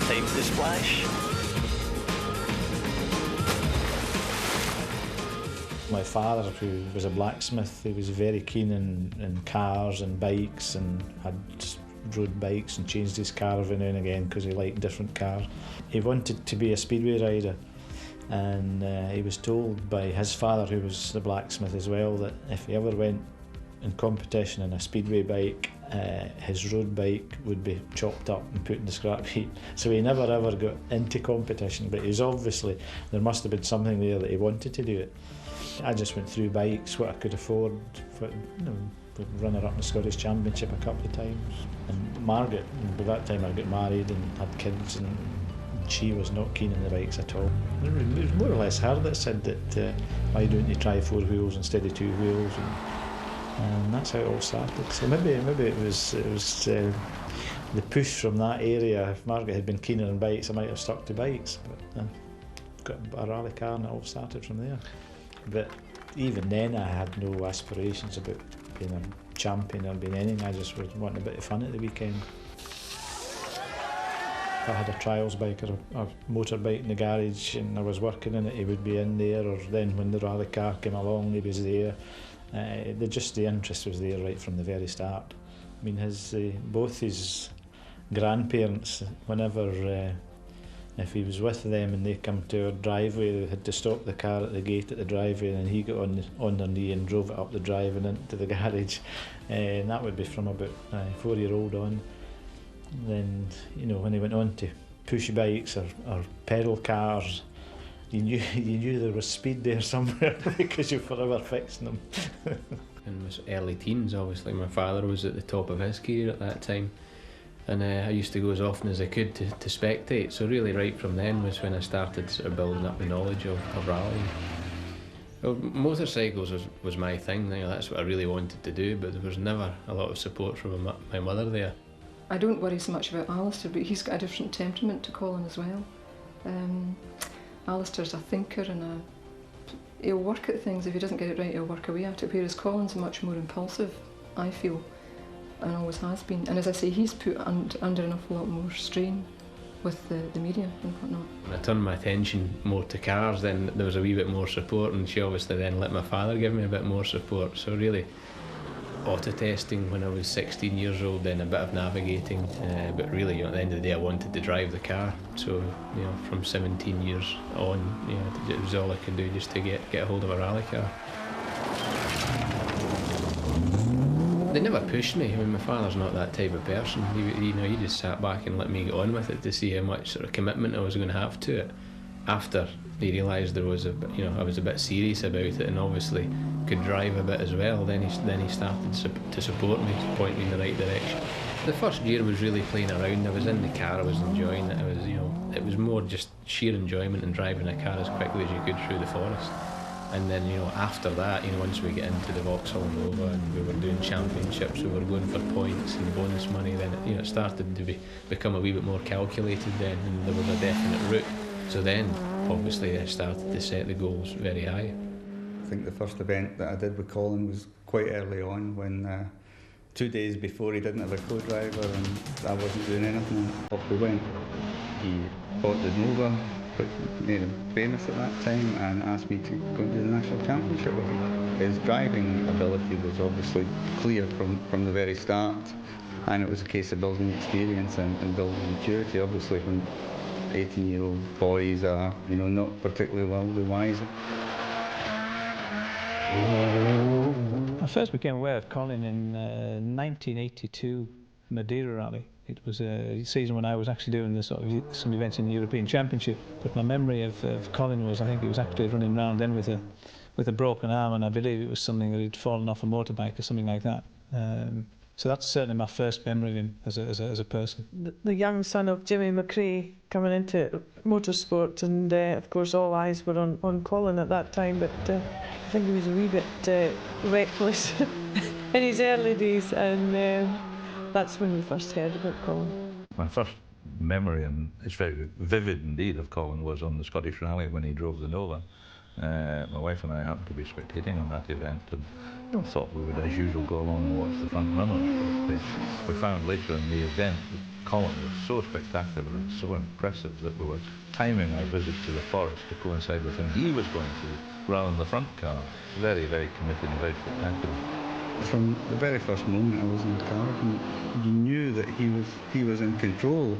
time to splash. My father, who was a blacksmith, he was very keen in cars and bikes, and had rode bikes and changed his car every now and again because he liked different cars. He wanted to be a speedway rider, and he was told by his father, who was the blacksmith as well, that if he ever went in competition in a speedway bike, his road bike would be chopped up and put in the scrap heap. So he never ever got into competition, but he's obviously, there must have been something there that he wanted to do it. I just went through bikes, what I could afford, runner-up in the Scottish Championship a couple of times. And Margaret, by that time I got married and had kids, and she was not keen on the bikes at all. It was more or less her that said that why don't you try 4 wheels instead of 2 wheels, and that's how it all started. So maybe it was the push from that area. If Margaret had been keener on bikes, I might have stuck to bikes, but got a rally car and it all started from there. But even then I had no aspirations about being a champion or being anything. I just was wanting a bit of fun at the weekend. If I had a trials bike or a motorbike in the garage and I was working in it, he would be in there, or then when the rally car came along, he was there. The interest was there right from the very start. I mean, both his grandparents, whenever if he was with them and they come to our driveway, they had to stop the car at the gate at the driveway, and he got on their knee and drove it up the drive and into the garage. And that would be from about 4-year-old on. Then, when he went on to push bikes or pedal cars, you knew there was speed there somewhere because you're forever fixing them. In my early teens, obviously, my father was at the top of his career at that time. And I used to go as often as I could to spectate. So really right from then was when I started sort of building up the knowledge of rallying. Well, motorcycles was my thing. That's what I really wanted to do, but there was never a lot of support from my mother there. I don't worry so much about Alistair, but he's got a different temperament to Colin as well. Alistair's a thinker, and he'll work at things. If he doesn't get it right, he'll work away at it, whereas Colin's much more impulsive, I feel, and always has been. And as I say, he's put under an awful lot more strain with the media and whatnot. When I turned my attention more to cars, then there was a wee bit more support, and she obviously then let my father give me a bit more support. So really, auto testing when I was 16 years old, then a bit of navigating, but really at the end of the day I wanted to drive the car. So from 17 years on, it was all I could do just to get a hold of a rally car. They never pushed me. I mean, my father's not that type of person. He just sat back and let me get on with it to see how much sort of commitment I was going to have to it. After he realised there was I was a bit serious about it and obviously could drive a bit as well, then he started to support me, to point me in the right direction. The first year was really playing around. I was in the car, I was enjoying it. It was more just sheer enjoyment and driving a car as quickly as you could through the forest. And then, after that, once we get into the Vauxhall Nova and we were doing championships, we were going for points and bonus money, then it started to become a wee bit more calculated then, and there was a definite route. So then, obviously, I started to set the goals very high. I think the first event that I did with Colin was quite early on, when 2 days before he didn't have a co-driver and I wasn't doing anything. Off we went. He bought the Nova, which made him famous at that time, and asked me to go and do the national championship with him. His driving ability was obviously clear from the very start, and it was a case of building experience and building maturity. Obviously, when 18-year-old boys are, not particularly worldly wise. I first became aware of Colin in 1982 Madeira Rally. It was a season when I was actually doing some events in the European Championship. But my memory of Colin was, I think he was actually running around then with a broken arm, and I believe it was something that had fallen off a motorbike or something like that. So that's certainly my first memory of him as a person. The young son of Jimmy McRae coming into motorsport, and of course all eyes were on Colin at that time, but I think he was a wee bit reckless in his early days, and that's when we first heard about Colin. My first memory, and it's very vivid indeed, of Colin was on the Scottish Rally when he drove the Nova. My wife and I happened to be spectating on that event, and thought we would, as usual, go along and watch the front runners. But we found later in the event that Colin was so spectacular and so impressive that we were timing our visit to the forest to coincide with when he was going to, rather than the front car. Very, very committed and very spectacular. From the very first moment I was in the car, you knew that he was in control,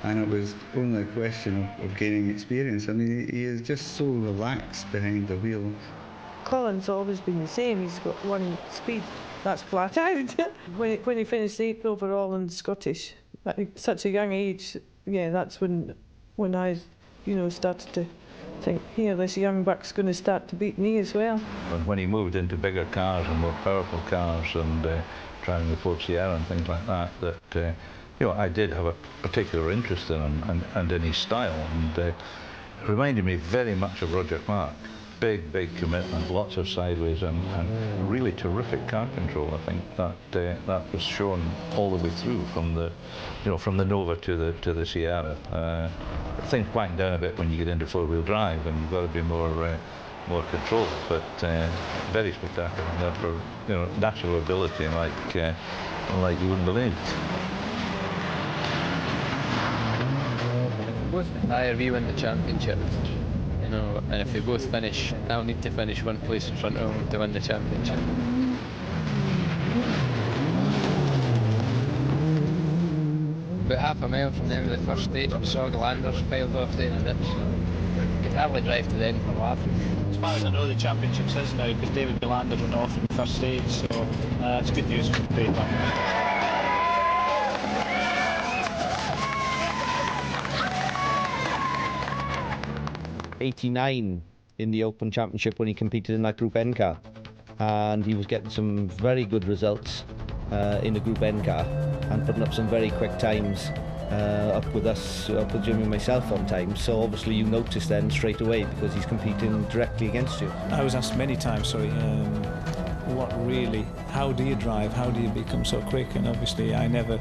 and it was only a question of gaining experience. I mean, he is just so relaxed behind the wheel. Colin's always been the same. He's got one speed. That's flat out. when he finished 8th overall in Scottish, at such a young age, yeah, that's when I, started to think, here, this young buck's going to start to beat me as well. And when he moved into bigger cars and more powerful cars and driving the Ford Sierra and things like that, I did have a particular interest in him and in his style, and it reminded me very much of Roger Clark. Big commitment, lots of sideways, and really terrific car control. I think that was shown all the way through from the Nova to the Sierra. Things quieten down a bit when you get into four-wheel drive, and you've got to be more controlled. But very spectacular. And that for natural ability, like you wouldn't believe. Both Tyre, we win the championship. And if they both finish, I'll need to finish one place in front of them to win the championship. About half a mile from the end of the first stage, we saw the landers piled off down the ditch. Could hardly drive to the end for laughing. As far as I know, the championships is now, because David Belander went off in the first stage, so it's good news for the great one. 89 in the Open Championship when he competed in that Group N car, and he was getting some very good results in the Group N car and putting up some very quick times up with Jimmy and myself on time. So obviously you noticed then straight away, because he's competing directly against you. I was asked many times, how do you drive, how do you become so quick? And obviously I never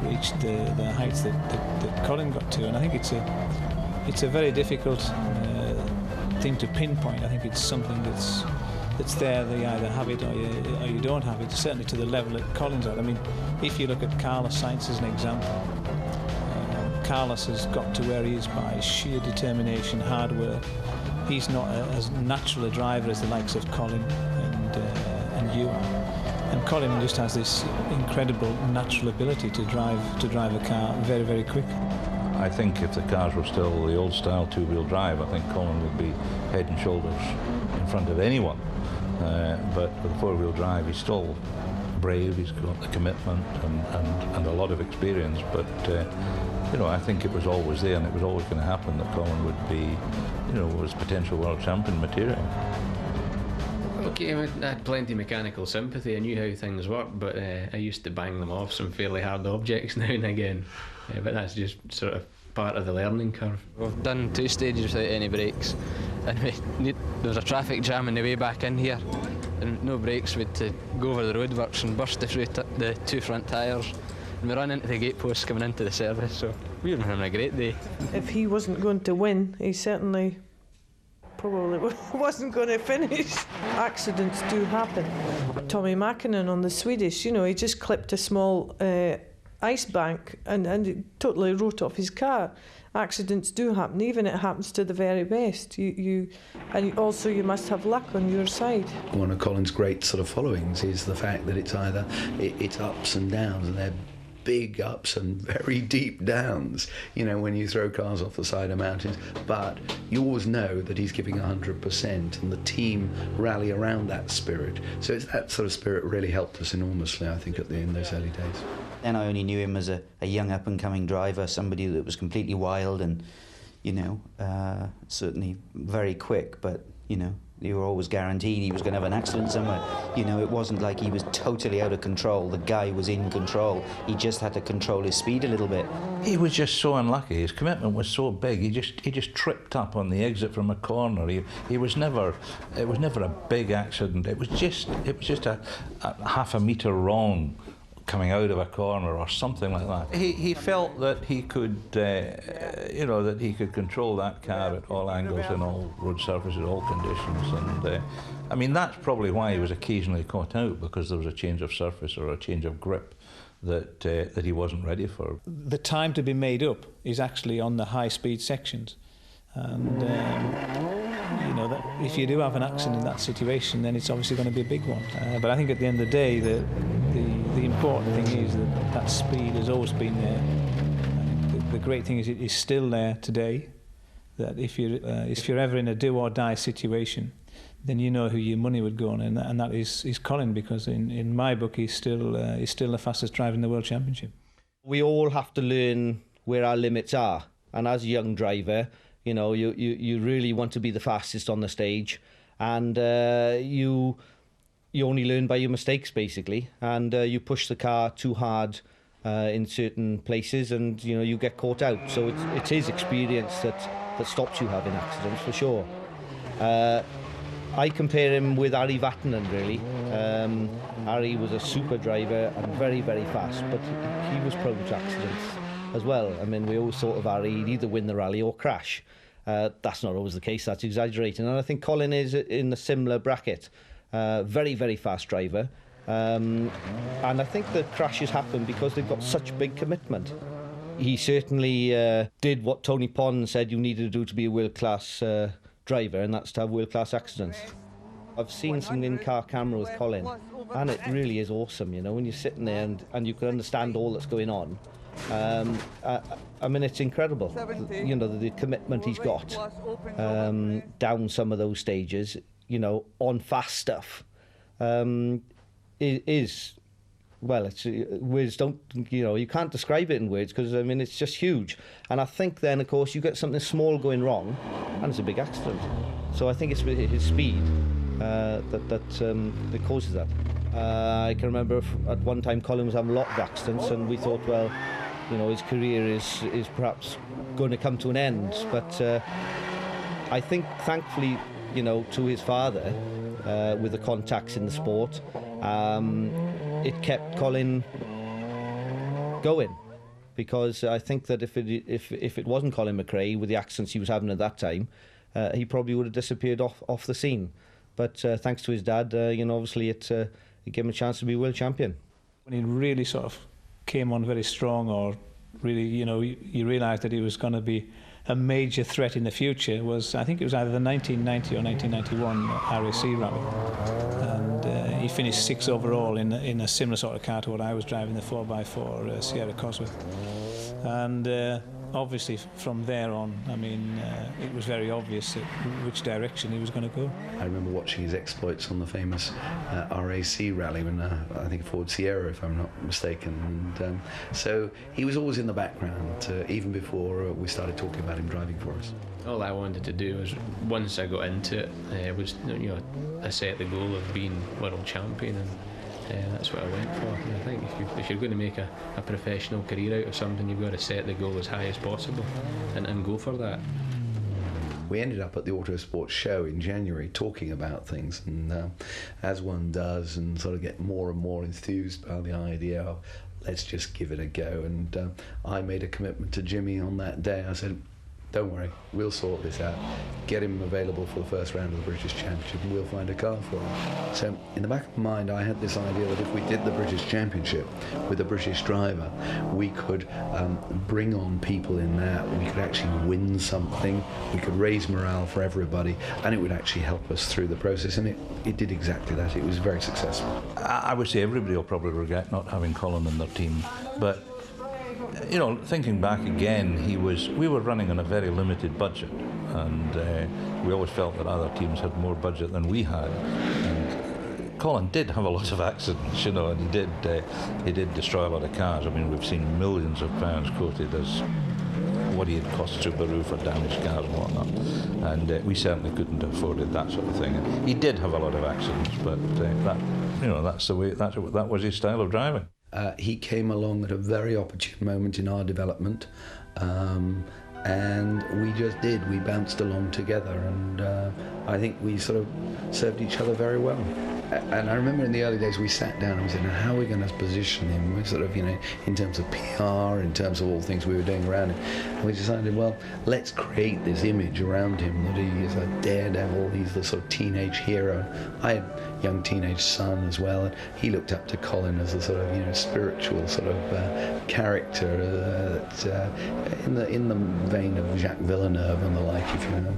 reached the heights that Colin got to, and I think it's a very difficult thing to pinpoint. I think it's something that's there. They either have it or you don't have it, certainly to the level that Colin's at. I mean, if you look at Carlos Sainz as an example, Carlos has got to where he is by sheer determination, hard work. He's not as natural a driver as the likes of Colin and you are. And Colin just has this incredible natural ability to drive a car very, very quick. I think if the cars were still the old style two-wheel drive, I think Colin would be head and shoulders in front of anyone. But with four-wheel drive, he's still brave, he's got the commitment and a lot of experience. But I think it was always there, and it was always going to happen that Colin would be, was potential world champion material. Okay, I had plenty of mechanical sympathy. I knew how things worked, but I used to bang them off some fairly hard objects now and again. But that's just sort of part of the learning curve. We've done 2 stages without any brakes, and there was a traffic jam on the way back in here, and no brakes. We had to go over the roadworks and burst through the 2 front tyres, and we ran into the gate post coming into the service, so we were having a great day. If he wasn't going to win, he certainly probably wasn't going to finish. Accidents do happen. Tommy Mäkinen on the Swedish, he just clipped a small ice bank and it totally wrote off his car. Accidents do happen, even it happens to the very best. You must have luck on your side. One of Colin's great sort of followings is the fact that it's either it's ups and downs, and they're big ups and very deep downs, when you throw cars off the side of mountains, but you always know that he's giving 100%, and the team rally around that spirit. So it's that sort of spirit really helped us enormously, I think, in those early days. Then I only knew him as a young up-and-coming driver, somebody that was completely wild and, certainly very quick, but, you were always guaranteed he was going to have an accident somewhere. It wasn't like he was totally out of control. The guy was in control. He just had to control his speed a little bit. He was just so unlucky. His commitment was so big. He just tripped up on the exit from a corner. It was never a big accident. It was just a half a metre wrong coming out of a corner or something like that. He felt that he could, that he could control that car at all angles and all road surfaces, all conditions. And that's probably why he was occasionally caught out, because there was a change of surface or a change of grip that he wasn't ready for. The time to be made up is actually on the high-speed sections, and you know that if you do have an accident in that situation, then it's obviously going to be a big one. But I think at the end of the day, the important thing is that speed has always been there. I think the great thing is it is still there today. That if you're ever in a do or die situation, then you know who your money would go on, and that is Colin, because in my book he's still the fastest driver in the World Championship. We all have to learn where our limits are, and as a young driver, you know, you really want to be the fastest on the stage, and you only learn by your mistakes basically, and you push the car too hard in certain places, and you know you get caught out. So it is experience that stops you having accidents for sure. I compare him with Harry Vatanen really. Harry was a super driver and very, very fast, but he was prone to accidents as well. I mean, we always thought of Harry, he'd either win the rally or crash. That's not always the case, that's exaggerating. And I think Colin is in a similar bracket. Very, very fast driver. And I think the crashes happen because they've got such big commitment. He certainly did what Tony Pons said you needed to do to be a world-class driver, and that's to have world-class accidents. I've seen some in-car camera with Colin, and it really is awesome, you know, when you're sitting there and you can understand all that's going on. I mean, it's incredible, you know, the commitment he's got down some of those stages, you know, on fast stuff, is, well, it's words don't, you know, you can't describe it in words, because I mean it's just huge. And I think then of course you get something small going wrong and it's a big accident. So I think it's his speed that causes that. I can remember at one time Colin was having a lot of accidents, and we thought, well, you know, his career is perhaps going to come to an end. But I think thankfully, you know, to his father, with the contacts in the sport, it kept Colin going, because I think that if it wasn't Colin McRae with the accidents he was having at that time, he probably would have disappeared off the scene. But thanks to his dad, you know, obviously it gave him a chance to be world champion. When he really sort of came on very strong, or really, you know, you realised that he was going to be a major threat in the future, was, I think it was either the 1990 or 1991 RAC rally, and he finished 6th overall in a similar sort of car to what I was driving, the 4x4 Sierra Cosworth. And obviously from there on, I mean, it was very obvious which direction he was going to go. I remember watching his exploits on the famous RAC rally when I think Ford Sierra, if I'm not mistaken, and so he was always in the background even before we started talking about him driving for us. All I wanted to do was, once I got into it, was, you know, I set the goal of being world champion, and that's what I went for. And I think if you're going to make a professional career out of something, you've got to set the goal as high as possible and go for that. We ended up at the Autosport show in January talking about things, and as one does, and sort of get more and more enthused by the idea of let's just give it a go. And I made a commitment to Jimmy on that day. I said, don't worry, we'll sort this out. Get him available for the first round of the British Championship and we'll find a car for him. So in the back of my mind, I had this idea that if we did the British Championship with a British driver, we could bring on people in that, we could actually win something, we could raise morale for everybody, and it would actually help us through the process, and it did exactly that. It was very successful. I would say everybody will probably regret not having Colin in their team, but you know, thinking back again, we were running on a very limited budget, and we always felt that other teams had more budget than we had. And Colin did have a lot of accidents, you know, and he did destroy a lot of cars. I mean, we've seen millions of pounds quoted as what he had cost Subaru for damaged cars and whatnot, and we certainly couldn't have afforded that sort of thing. And he did have a lot of accidents, but that, you know, that's the way. That was his style of driving. He came along at a very opportune moment in our development, and we bounced along together, and I think we sort of served each other very well. And I remember in the early days we sat down and we said, now how are we going to position him? We're sort of, you know, in terms of PR, in terms of all the things we were doing around him. And we decided, well, let's create this image around him that he is a daredevil, he's the sort of teenage hero. I had a young teenage son as well, and he looked up to Colin as a sort of, you know, spiritual sort of character in the vein of Jacques Villeneuve and the like, if you know.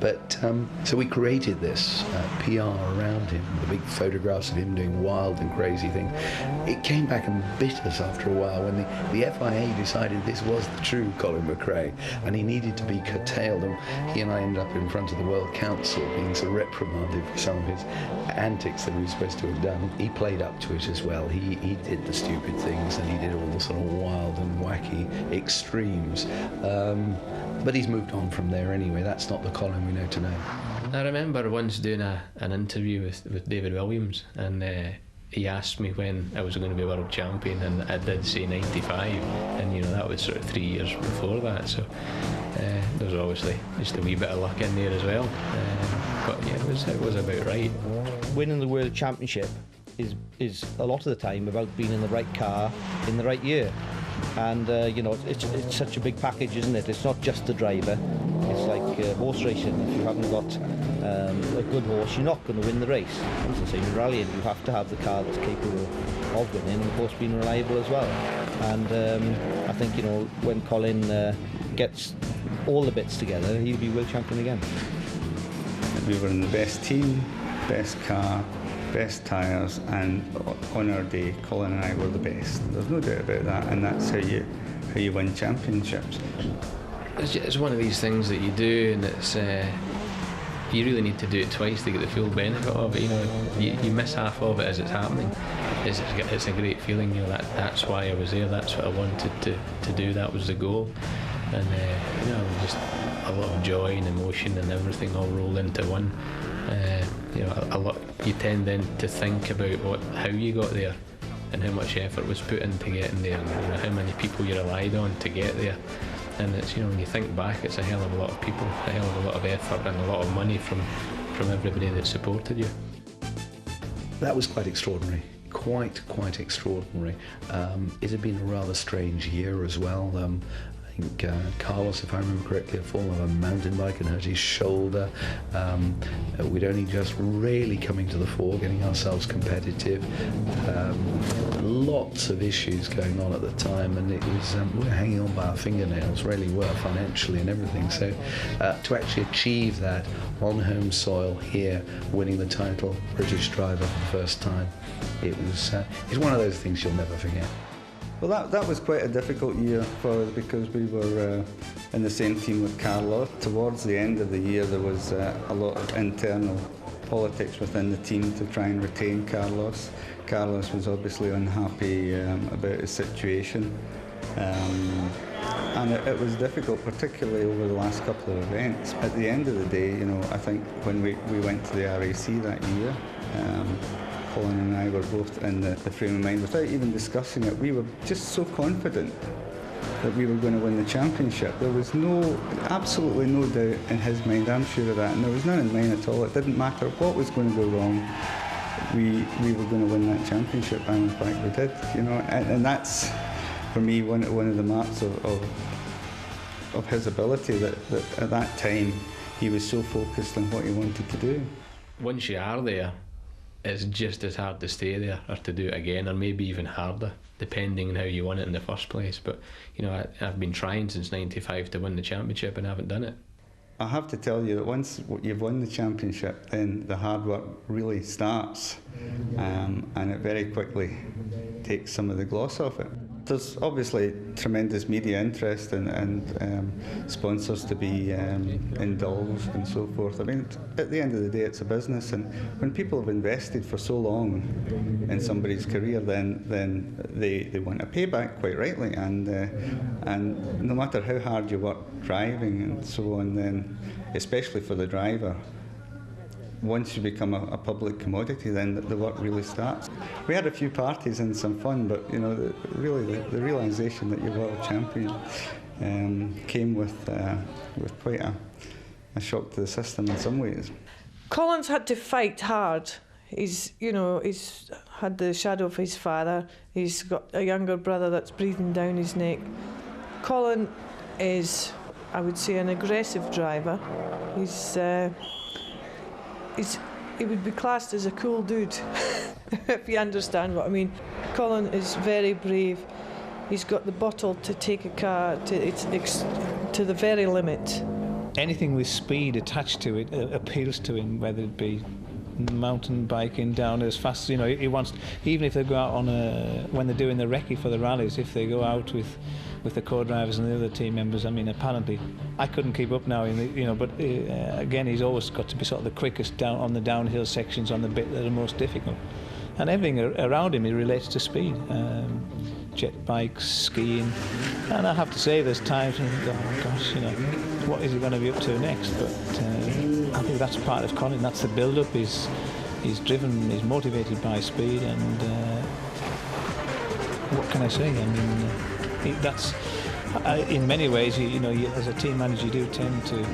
But so we created this PR around him, the big photographs of him doing wild and crazy things. It came back and bit us after a while when the FIA decided this was the true Colin McRae and he needed to be curtailed, and he and I ended up in front of the World Council being sort of reprimanded for some of his antics that he was supposed to have done. He played up to it as well. He did the stupid things and he did all the sort of wild and wacky extremes. But he's moved on from there anyway. That's not the Colin we know today. I remember once doing an interview with David Williams, and he asked me when I was going to be world champion, and I did say 95, and you know that was sort of 3 years before that, so there was obviously just a wee bit of luck in there as well, but yeah, it was about right. Winning the World Championship is a lot of the time about being in the right car in the right year. And you know, it's such a big package, isn't it? It's not just the driver. It's like horse racing. If you haven't got a good horse, you're not going to win the race. It's the same in rallying. You have to have the car that's capable of winning, and of course being reliable as well. And I think, you know, when Colin gets all the bits together, he'll be world champion again. We were in the best team, best car, best tyres, and on our day Colin and I were the best. There's no doubt about that, and that's how you win championships. It's one of these things that you do, and it's you really need to do it twice to get the full benefit of it. You know, you miss half of it as it's happening. It's a great feeling. You know, that's why I was there. That's what I wanted to do. That was the goal, and you know, just a lot of joy and emotion and everything all rolled into one. You know, you tend then to think about how you got there and how much effort was put into getting there, and you know, how many people you relied on to get there. And it's, you know, when you think back, it's a hell of a lot of people, a hell of a lot of effort, and a lot of money from everybody that supported you. That was quite extraordinary. Quite extraordinary. It had been a rather strange year as well. I think Carlos, if I remember correctly, had fallen on a mountain bike and hurt his shoulder. We'd only just really coming to the fore, getting ourselves competitive. Lots of issues going on at the time, and it was we were hanging on by our fingernails, really were, financially and everything. So to actually achieve that on home soil here, winning the title, British driver for the first time, it's one of those things you'll never forget. Well, that was quite a difficult year for us because we were in the same team with Carlos. Towards the end of the year, there was a lot of internal politics within the team to try and retain Carlos. Carlos was obviously unhappy about his situation, and it was difficult, particularly over the last couple of events. At the end of the day, you know, I think when we went to the RAC that year, Colin and I were both in the frame of mind, without even discussing it, we were just so confident that we were going to win the championship. There was absolutely no doubt in his mind, I'm sure of that, and there was none in mine at all. It didn't matter what was going to go wrong, we were going to win that championship, and in fact we did, you know, and that's, for me, one of the marks of his ability, that at that time he was so focused on what he wanted to do. Once you are there, it's just as hard to stay there or to do it again, or maybe even harder, depending on how you won it in the first place. But you know, I've been trying since '95 to win the championship and haven't done it. I have to tell you that once you've won the championship, then the hard work really starts, and it very quickly takes some of the gloss off it. There's obviously tremendous media interest and sponsors to be indulged and so forth. I mean, at the end of the day, it's a business, and when people have invested for so long in somebody's career, then they want a payback, quite rightly. And no matter how hard you work driving and so on, then especially for the driver, once you become a public commodity, then the work really starts. We had a few parties and some fun, but you know, the realisation that you're world champion came with quite a shock to the system in some ways. Colin's had to fight hard. he's had the shadow of his father. He's got a younger brother that's breathing down his neck. Colin is, I would say, an aggressive driver. He would be classed as a cool dude, if you understand what I mean. Colin is very brave. He's got the bottle to take a car to the very limit. Anything with speed attached to it appeals to him, whether it be mountain biking down as fast, he wants, even if they go out when they're doing the recce for the rallies, if they go out with the co-drivers and the other team members, I mean, apparently I couldn't keep up now, but again, he's always got to be sort of the quickest down on the downhill sections, on the bit that are most difficult, and everything around him relates to speed. Jet bikes, skiing, and I have to say there's times when I think, oh gosh, what is he going to be up to next? But I think that's part of Colin. That's the build-up. He's driven, he's motivated by speed, and what can I say? I mean, that's in many ways, as a team manager, you do tend to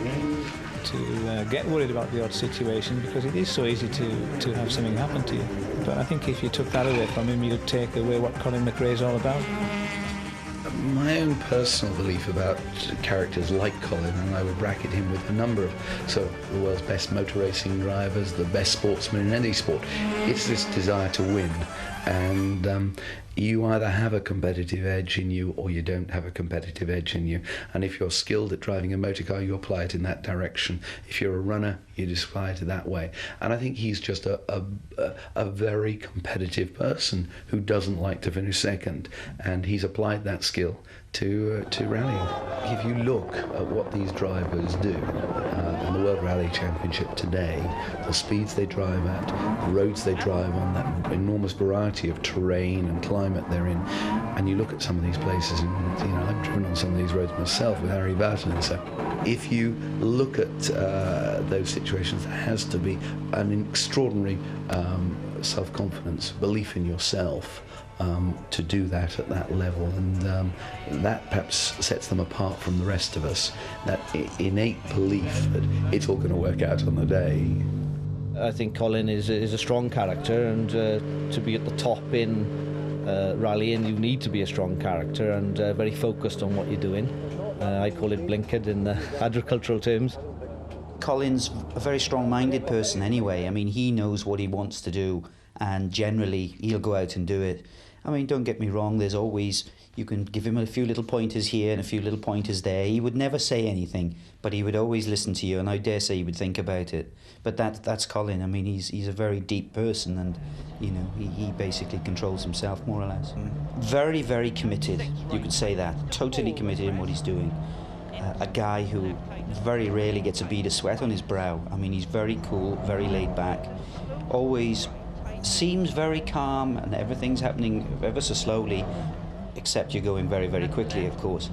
get worried about the odd situation, because it is so easy to have something happen to you. But I think if you took that away from him, you'd take away what Colin McRae is all about. My own personal belief about characters like Colin, and I would bracket him with a number of the world's best motor racing drivers, the best sportsmen in any sport, it's this desire to win. And you either have a competitive edge in you or you don't have a competitive edge in you. And if you're skilled at driving a motor car, you apply it in that direction. If you're a runner, you just apply it that way. And I think he's just a very competitive person who doesn't like to finish second. And he's applied that skill to rallying. If you look at what these drivers do in the World Rally Championship today, the speeds they drive at, the roads they drive on, that enormous variety of terrain and climate they're in, and you look at some of these places, and I've driven on some of these roads myself with Harry Barton, and so if you look at those situations, there has to be an extraordinary self-confidence, belief in yourself, to do that at that level, and that perhaps sets them apart from the rest of us, that innate belief that it's all going to work out on the day. I think Colin is a strong character, and to be at the top in rallying, you need to be a strong character and very focused on what you're doing. I call it blinkered in the agricultural terms. Colin's a very strong-minded person anyway. I mean, he knows what he wants to do, and generally he'll go out and do it. I mean, don't get me wrong, there's always, you can give him a few little pointers here and a few little pointers there. He would never say anything, but he would always listen to you, and I dare say he would think about it. But that's Colin. I mean, he's a very deep person, and he basically controls himself more or less. Very, very committed, you could say that. Totally committed in what he's doing. A guy who very rarely gets a bead of sweat on his brow. I mean, he's very cool, very laid back, always seems very calm, and everything's happening ever so slowly, except you're going very, very quickly, of course.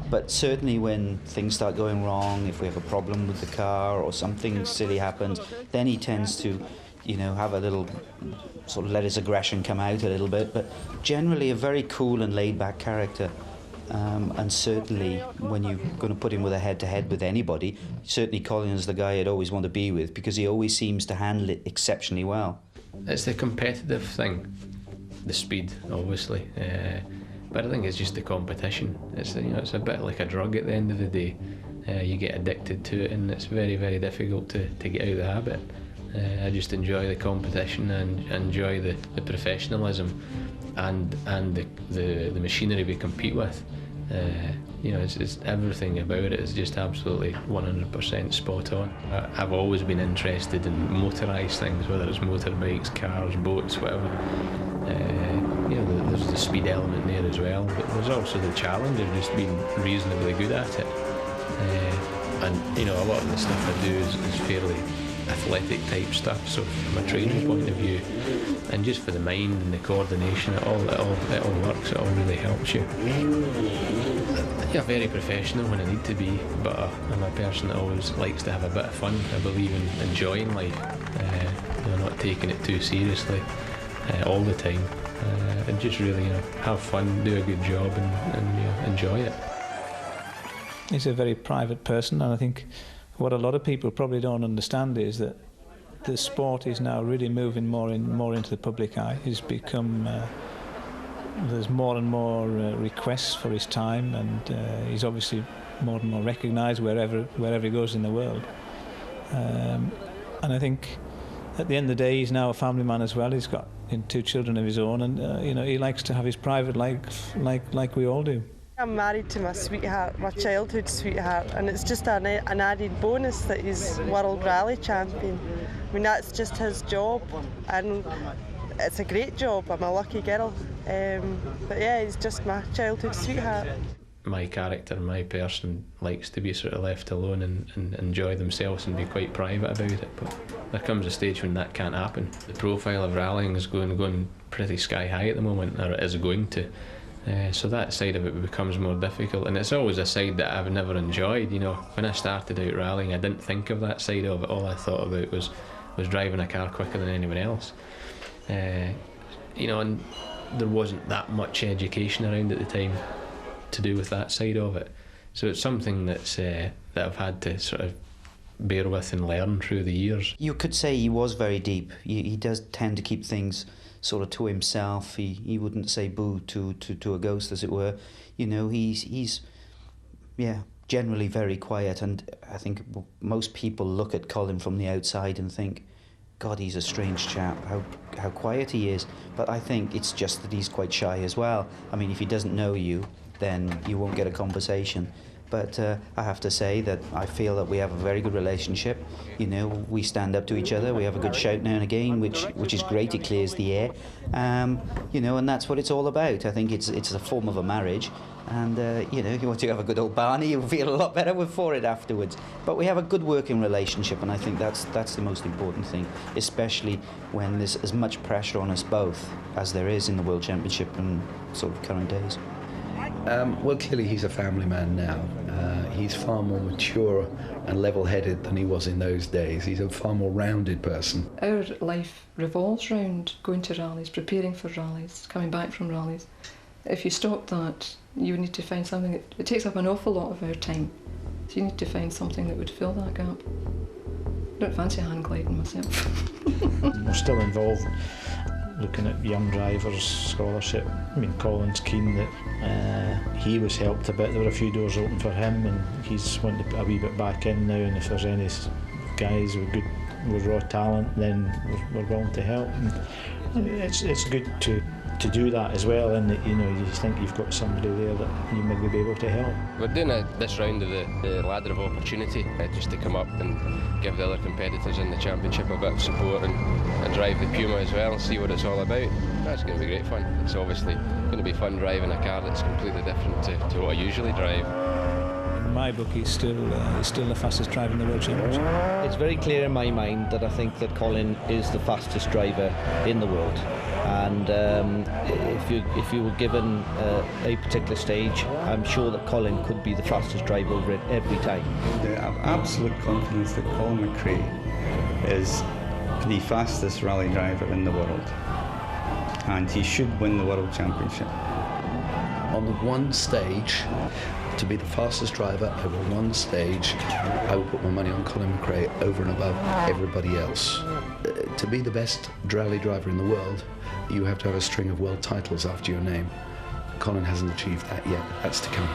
But certainly when things start going wrong, if we have a problem with the car or something silly happens, then he tends to, have a little, sort of let his aggression come out a little bit, but generally a very cool and laid-back character. And certainly when you're going to put him with a head-to-head with anybody, certainly Colin is the guy I'd always want to be with, because he always seems to handle it exceptionally well. It's the competitive thing, the speed, obviously, but I think it's just the competition. It's it's a bit like a drug at the end of the day. You get addicted to it, and it's very, very difficult to get out of the habit. I just enjoy the competition and enjoy the professionalism and the machinery we compete with. It's everything about it is just absolutely 100% spot on. I've always been interested in motorised things, whether it's motorbikes, cars, boats, whatever. There's the speed element there as well, but there's also the challenge of just being reasonably good at it. And a lot of the stuff I do is fairly athletic type stuff, so from a training point of view, and just for the mind and the coordination, it all works, it all really helps you. Yeah, very professional when I need to be, but I'm a person that always likes to have a bit of fun. I believe in enjoying life, not taking it too seriously all the time, and just really have fun, do a good job, and enjoy it. He's a very private person, and I think what a lot of people probably don't understand is that the sport is now really moving more into the public eye. He's become there's more and more requests for his time, and he's obviously more and more recognised wherever he goes in the world. And I think at the end of the day, he's now a family man as well. He's got 2 children of his own, and he likes to have his private life like we all do. I'm married to my sweetheart, my childhood sweetheart, and it's just an added bonus that he's World Rally Champion. I mean, that's just his job, and it's a great job. I'm a lucky girl. But yeah, he's just my childhood sweetheart. My character, my person, likes to be sort of left alone and enjoy themselves and be quite private about it. But there comes a stage when that can't happen. The profile of rallying is going pretty sky high at the moment, or it is going to. So that side of it becomes more difficult, and it's always a side that I've never enjoyed. When I started out rallying, I didn't think of that side of it. All I thought about was driving a car quicker than anyone else. And there wasn't that much education around at the time to do with that side of it. So it's something that I've had to sort of bear with and learn through the years. You could say he was very deep. He does tend to keep things sort of to himself. He wouldn't say boo to a ghost, as it were. He's generally very quiet, and I think most people look at Colin from the outside and think, God, he's a strange chap, how quiet he is. But I think it's just that he's quite shy as well. I mean, if he doesn't know you, then you won't get a conversation. But I have to say that I feel that we have a very good relationship. We stand up to each other, we have a good shout now and again, which is great, it clears the air. And that's what it's all about. I think it's a form of a marriage. And, you want to have a good old Barney, you'll feel a lot better for it afterwards. But we have a good working relationship, and I think that's the most important thing, especially when there's as much pressure on us both as there is in the World Championship and sort of current days. Well, clearly he's a family man now. He's far more mature and level-headed than he was in those days. He's a far more rounded person. Our life revolves around going to rallies, preparing for rallies, coming back from rallies. If you stop that, you need to find something. It takes up an awful lot of our time. So you need to find something that would fill that gap. I don't fancy hang gliding myself. We're still involved looking at young drivers' scholarship. I mean, Colin's keen that he was helped a bit. There were a few doors open for him, and he's went a wee bit back in now, and if there's any guys with raw talent, then we're willing to help. And it's good to do that as well, and you think you've got somebody there that you maybe be able to help. We're doing this round of the ladder of opportunity, just to come up and give the other competitors in the championship a bit of support and drive the Puma as well and see what it's all about. That's going to be great fun. It's obviously going to be fun driving a car that's completely different to what I usually drive. In my book, he's still the fastest driver in the World Championship. It's very clear in my mind that I think that Colin is the fastest driver in the world. And if you were given a particular stage, I'm sure that Colin could be the fastest driver over it every time. I have absolute confidence that Colin McRae is the fastest rally driver in the world, and he should win the World Championship. On the one stage, to be the fastest driver over one stage, I would put my money on Colin McRae over and above everybody else. To be the best rally driver in the world, you have to have a string of world titles after your name. Colin hasn't achieved that yet. That's to come.